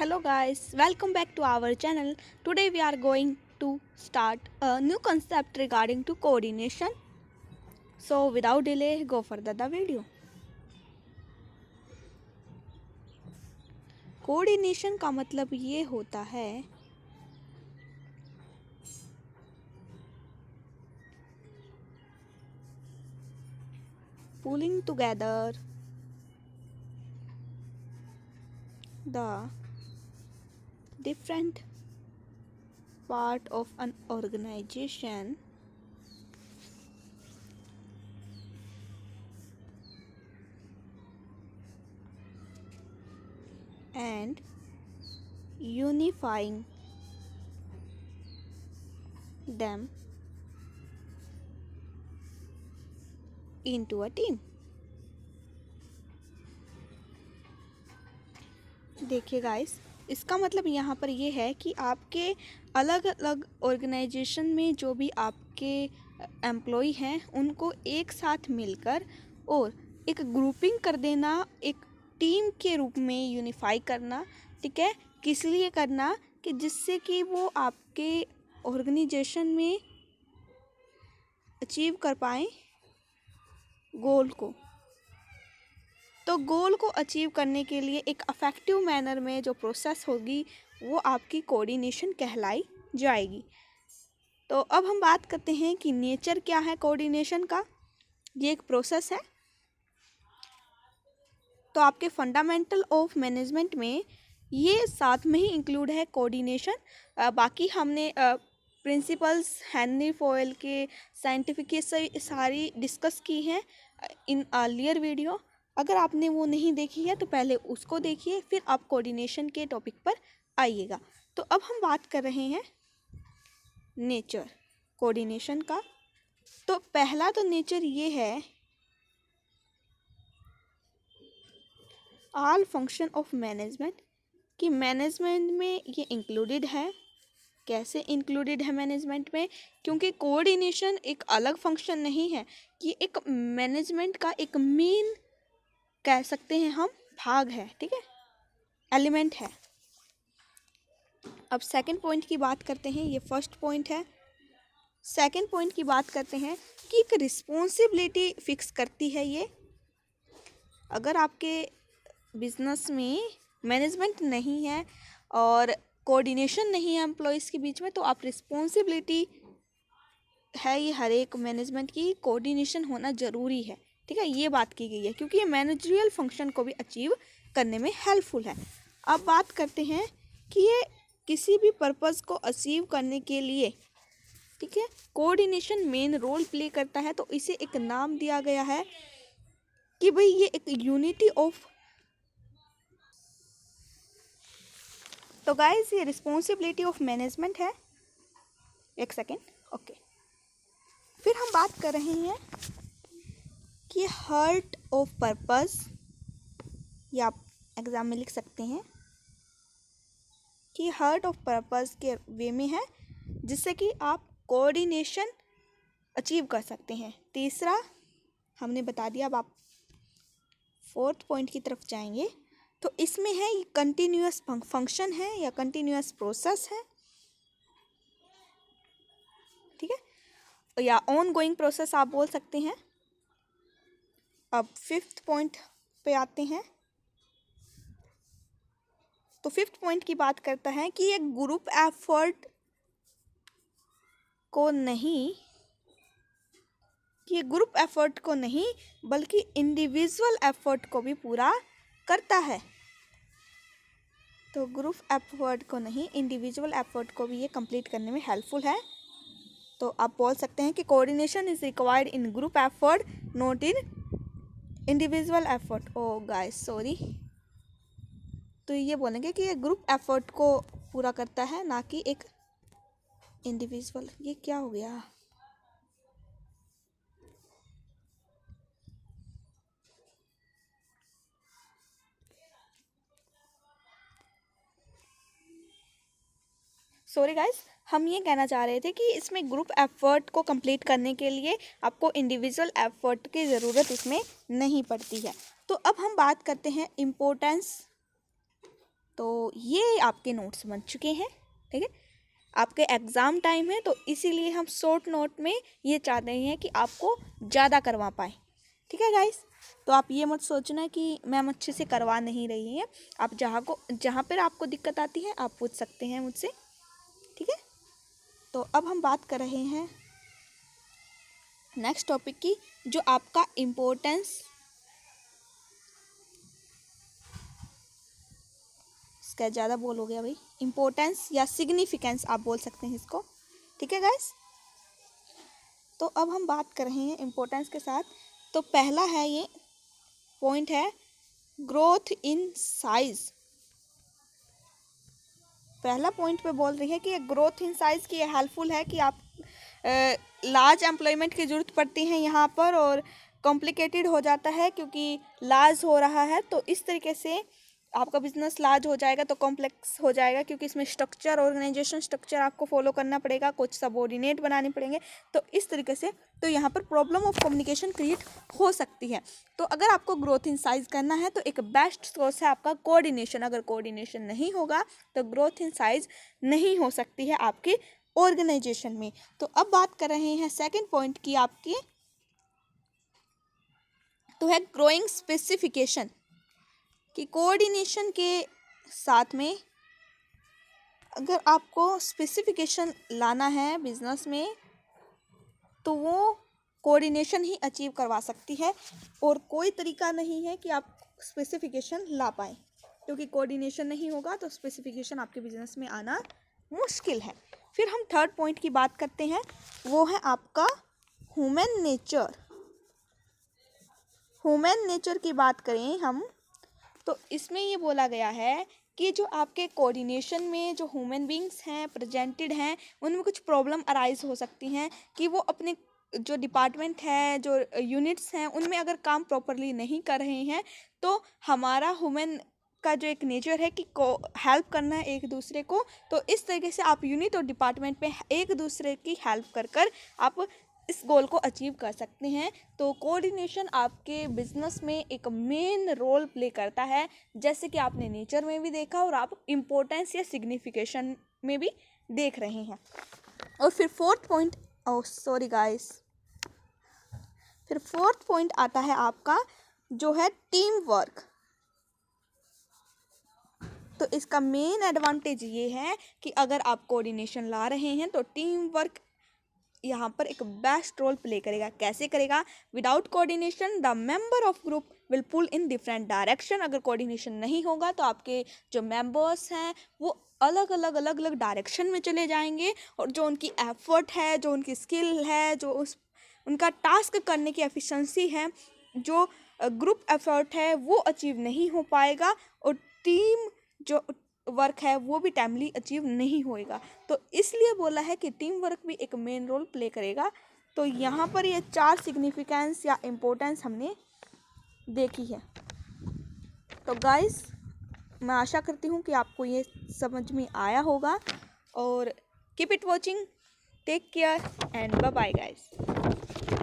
Hello guys, welcome back to our channel. Today we are going to start a new concept regarding to coordination. So without delay, go further the video. Coordination का मतलब ये होता है pulling together the different part of an organization and unifying them into a team. देखिए guys, इसका मतलब यहाँ पर ये है कि आपके अलग अलग ऑर्गेनाइजेशन में जो भी आपके एम्प्लॉय हैं उनको एक साथ मिलकर और एक ग्रुपिंग कर देना, एक टीम के रूप में यूनिफाई करना। ठीक है, किस लिए करना कि जिससे कि वो आपके ऑर्गेनाइजेशन में अचीव कर पाएँ गोल को। तो गोल को अचीव करने के लिए एक अफेक्टिव मैनर में जो प्रोसेस होगी वो आपकी कोऑर्डिनेशन कहलाई जाएगी। तो अब हम बात करते हैं कि नेचर क्या है कोऑर्डिनेशन का। ये एक प्रोसेस है। तो आपके फंडामेंटल ऑफ मैनेजमेंट में ये साथ में ही इंक्लूड है कोऑर्डिनेशन। बाकी हमने प्रिंसिपल्स हेनरी फॉयल के साइंटिफिक सारी डिस्कस की हैं इन अर्लियर वीडियो। अगर आपने वो नहीं देखी है तो पहले उसको देखिए, फिर आप कोऑर्डिनेशन के टॉपिक पर आइएगा। तो अब हम बात कर रहे हैं नेचर कोऑर्डिनेशन का। तो पहला तो नेचर ये है ऑल फंक्शन ऑफ मैनेजमेंट, कि मैनेजमेंट में ये इंक्लूडेड है। कैसे इंक्लूडेड है मैनेजमेंट में? क्योंकि कोऑर्डिनेशन एक अलग फंक्शन नहीं है, ये एक मैनेजमेंट का एक मेन कह सकते हैं हम भाग है। ठीक है, एलिमेंट है। अब सेकंड पॉइंट की बात करते हैं। ये फर्स्ट पॉइंट है। सेकंड पॉइंट की बात करते हैं कि एक रिस्पॉन्सिबिलिटी फिक्स करती है ये। अगर आपके बिजनेस में मैनेजमेंट नहीं है और कोऑर्डिनेशन नहीं है एम्प्लॉयज़ के बीच में, तो आप रिस्पॉन्सिबिलिटी है ये हर एक मैनेजमेंट की कोऑर्डिनेशन होना ज़रूरी है। ठीक है, ये बात की गई है क्योंकि ये मैनेजरियल फंक्शन को भी अचीव करने में हेल्पफुल है। अब बात करते हैं कि ये किसी भी पर्पस को अचीव करने के लिए, ठीक है, कोऑर्डिनेशन मेन रोल प्ले करता है। तो इसे एक नाम दिया गया है कि भाई ये एक यूनिटी ऑफ। तो गाइस, ये रिस्पॉन्सिबिलिटी ऑफ मैनेजमेंट है। एक सेकेंड, ओके। फिर हम बात कर रहे हैं कि हार्ट ऑफ पर्पस, या आप एग्जाम में लिख सकते हैं कि हार्ट ऑफ पर्पस के वे में है जिससे कि आप कोऑर्डिनेशन अचीव कर सकते हैं। तीसरा हमने बता दिया। अब आप फोर्थ पॉइंट की तरफ जाएंगे तो इसमें है ये कंटिन्यूअस फंक्शन है या कंटिन्यूअस प्रोसेस है। ठीक है, या ऑन गोइंग प्रोसेस आप बोल सकते हैं। अब फिफ्थ पॉइंट पे आते हैं। तो फिफ्थ पॉइंट की बात करता है कि ये ग्रुप एफर्ट को नहीं, बल्कि इंडिविजुअल एफर्ट को भी पूरा करता है। तो ग्रुप एफर्ट को नहीं, इंडिविजुअल एफर्ट को भी ये कंप्लीट करने में हेल्पफुल है। तो आप बोल सकते हैं कि coordination is required in group effort, not in individual effort. Oh guys sorry, तो ये बोलेंगे कि ये ग्रुप एफर्ट को पूरा करता है, ना कि एक इंडिविजुअल। ये क्या हो गया? सॉरी गाइस, हम ये कहना चाह रहे थे कि इसमें ग्रुप एफर्ट को कंप्लीट करने के लिए आपको इंडिविजुअल एफर्ट की ज़रूरत इसमें नहीं पड़ती है। तो अब हम बात करते हैं इम्पोर्टेंस। तो ये आपके नोट्स बन चुके हैं, ठीक है। आपके एग्ज़ाम टाइम है तो इसीलिए हम शॉर्ट नोट में ये चाहते हैं कि आपको ज़्यादा करवा पाए, ठीक है गाइस। तो आप ये मत सोचना कि मैम अच्छे से करवा नहीं रही है। आप जहाँ पर आपको दिक्कत आती है आप पूछ सकते हैं मुझसे, ठीक है। तो अब हम बात कर रहे हैं नेक्स्ट टॉपिक की, जो आपका इम्पोर्टेंस, इसका ज़्यादा बोल हो गया भाई, इम्पोर्टेंस या सिग्निफिकेंस आप बोल सकते हैं इसको, ठीक है गाइस। तो अब हम बात कर रहे हैं इम्पोर्टेंस के साथ। तो पहला है, ये पॉइंट है ग्रोथ इन साइज। पहला पॉइंट पे बोल रही है कि ग्रोथ इन साइज की ये हेल्पफुल है कि आप लार्ज एम्प्लॉयमेंट की ज़रूरत पड़ती है यहाँ पर, और कॉम्प्लिकेटेड हो जाता है क्योंकि लार्ज हो रहा है। तो इस तरीके से आपका बिजनेस लार्ज हो जाएगा तो कॉम्प्लेक्स हो जाएगा, क्योंकि इसमें स्ट्रक्चर, ऑर्गेनाइजेशन स्ट्रक्चर आपको फॉलो करना पड़ेगा, कुछ सबऑर्डिनेट बनाने पड़ेंगे। तो इस तरीके से तो यहाँ पर प्रॉब्लम ऑफ कम्युनिकेशन क्रिएट हो सकती है। तो अगर आपको ग्रोथ इन साइज करना है तो एक बेस्ट सोर्स है आपका कोऑर्डिनेशन। अगर कोऑर्डिनेशन नहीं होगा तो ग्रोथ इन साइज नहीं हो सकती है आपके ऑर्गेनाइजेशन में। तो अब बात कर रहे हैं सेकंड पॉइंट की आपकी, तो है ग्रोइंग स्पेसिफिकेशन, कि कोऑर्डिनेशन के साथ में अगर आपको स्पेसिफिकेशन लाना है बिजनेस में तो वो कोऑर्डिनेशन ही अचीव करवा सकती है, और कोई तरीका नहीं है कि आप स्पेसिफिकेशन ला पाए, क्योंकि कोऑर्डिनेशन नहीं होगा तो स्पेसिफिकेशन आपके बिजनेस में आना मुश्किल है। फिर हम थर्ड पॉइंट की बात करते हैं, वो है आपका ह्यूमन नेचर। ह्यूमन नेचर की बात करें हम तो इसमें ये बोला गया है कि जो आपके कोऑर्डिनेशन में जो ह्यूमन बींग्स हैं प्रेजेंटेड हैं, उनमें कुछ प्रॉब्लम अराइज हो सकती हैं कि वो अपने जो डिपार्टमेंट है, जो यूनिट्स हैं, उनमें अगर काम प्रॉपरली नहीं कर रहे हैं तो हमारा ह्यूमन का जो एक नेचर है कि को हेल्प करना है एक दूसरे को। तो इस तरीके से आप यूनिट और डिपार्टमेंट में एक दूसरे की हेल्प कर आप इस गोल को अचीव कर सकते हैं। तो कोऑर्डिनेशन आपके बिजनेस में एक मेन रोल प्ले करता है, जैसे कि आपने नेचर में भी देखा और आप इम्पोर्टेंस या सिग्निफिकेशन में भी देख रहे हैं। और फिर फोर्थ पॉइंट, सॉरी गाइस, फिर फोर्थ पॉइंट आता है आपका जो है टीम वर्क। तो इसका मेन एडवांटेज ये है कि अगर आप कोऑर्डिनेशन ला रहे हैं तो टीम वर्क यहाँ पर एक बेस्ट रोल प्ले करेगा। कैसे करेगा? Without coordination the member of group will pull in different direction. अगर कोऑर्डिनेशन नहीं होगा तो आपके जो मेंबर्स हैं वो अलग अलग डायरेक्शन में चले जाएंगे, और जो उनकी एफर्ट है, जो उनकी स्किल है, जो उनका टास्क करने की एफिशिएंसी है, जो ग्रुप एफर्ट है, वो अचीव नहीं हो पाएगा, और टीम जो वर्क है वो भी टाइमली अचीव नहीं होएगा। तो इसलिए बोला है कि टीम वर्क भी एक मेन रोल प्ले करेगा। तो यहाँ पर ये 4 सिग्निफिकेंस या इम्पोर्टेंस हमने देखी है। तो गाइस, मैं आशा करती हूँ कि आपको ये समझ में आया होगा, और keep it watching, take care and bye bye guys.